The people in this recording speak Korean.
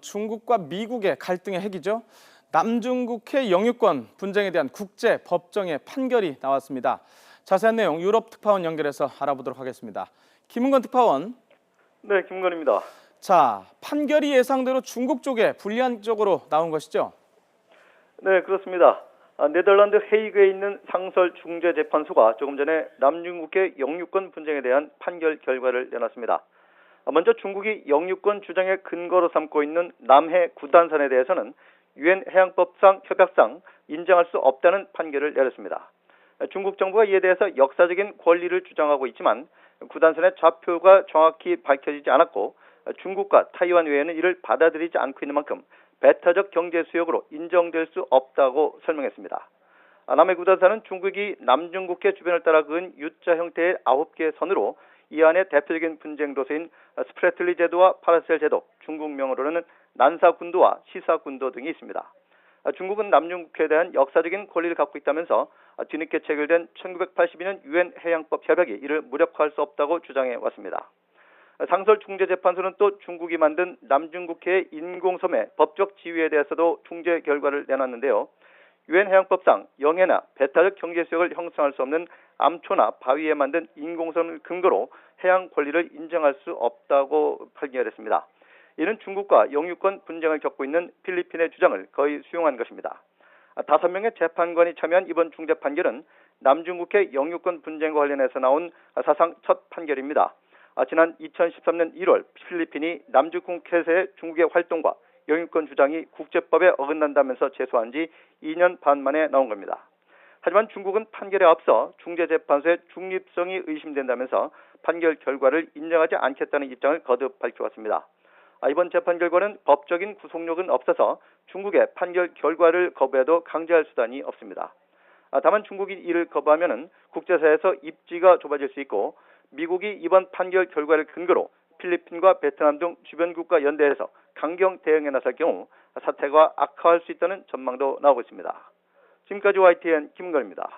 중국과 미국의 갈등의 핵이죠. 남중국해 영유권 분쟁에 대한 국제 법정의 판결이 나왔습니다. 자세한 내용 유럽 특파원 연결해서 알아보도록 하겠습니다. 김은건 특파원. 네, 김건입니다. 자, 판결이 예상대로 중국 쪽에 불리한 쪽으로 나온 것이죠? 네, 그렇습니다. 네덜란드 헤이그에 있는 상설중재재판소가 조금 전에 남중국해 영유권 분쟁에 대한 판결 결과를 내놨습니다. 먼저 중국이 영유권 주장의 근거로 삼고 있는 남해 구단산에 대해서는 유엔 해양법상 협약상 인정할 수 없다는 판결을 내렸습니다. 중국 정부가 이에 대해서 역사적인 권리를 주장하고 있지만 구단산의 좌표가 정확히 밝혀지지 않았고 중국과 타이완 외에는 이를 받아들이지 않고 있는 만큼 배타적 경제 수역으로 인정될 수 없다고 설명했습니다. 남해 구단산은 중국이 남중국해 주변을 따라 그은 U자 형태의 9개의 선으로 이 안에 대표적인 분쟁 도서인 스프레틀리 제도와 파라셀 제도, 중국명으로는 난사군도와 시사군도 등이 있습니다. 중국은 남중국해에 대한 역사적인 권리를 갖고 있다면서 뒤늦게 체결된 1982년 유엔 해양법 협약이 이를 무력화할 수 없다고 주장해 왔습니다. 상설중재재판소는 또 중국이 만든 남중국해의 인공섬의 법적 지위에 대해서도 중재 결과를 내놨는데요. 유엔 해양법상 영해나 배타적 경제수역을 형성할 수 없는 암초나 바위에 만든 인공섬을 근거로 해양 권리를 인정할 수 없다고 판결했습니다. 이는 중국과 영유권 분쟁을 겪고 있는 필리핀의 주장을 거의 수용한 것입니다. 5명의 재판관이 참여한 이번 중재 판결은 남중국해 영유권 분쟁과 관련해서 나온 사상 첫 판결입니다. 지난 2013년 1월 필리핀이 남중국해에서의 중국의 활동과 영유권 주장이 국제법에 어긋난다면서 제소한 지 2년 반 만에 나온 겁니다. 하지만 중국은 판결에 앞서 중재재판소의 중립성이 의심된다면서 판결 결과를 인정하지 않겠다는 입장을 거듭 밝혀왔습니다. 이번 재판 결과는 법적인 구속력은 없어서 중국의 판결 결과를 거부해도 강제할 수단이 없습니다. 다만 중국이 이를 거부하면 국제사회에서 입지가 좁아질 수 있고 미국이 이번 판결 결과를 근거로 필리핀과 베트남 등 주변 국가 연대해서 강경 대응에 나설 경우 사태가 악화할 수 있다는 전망도 나오고 있습니다. 지금까지 YTN 김은걸입니다.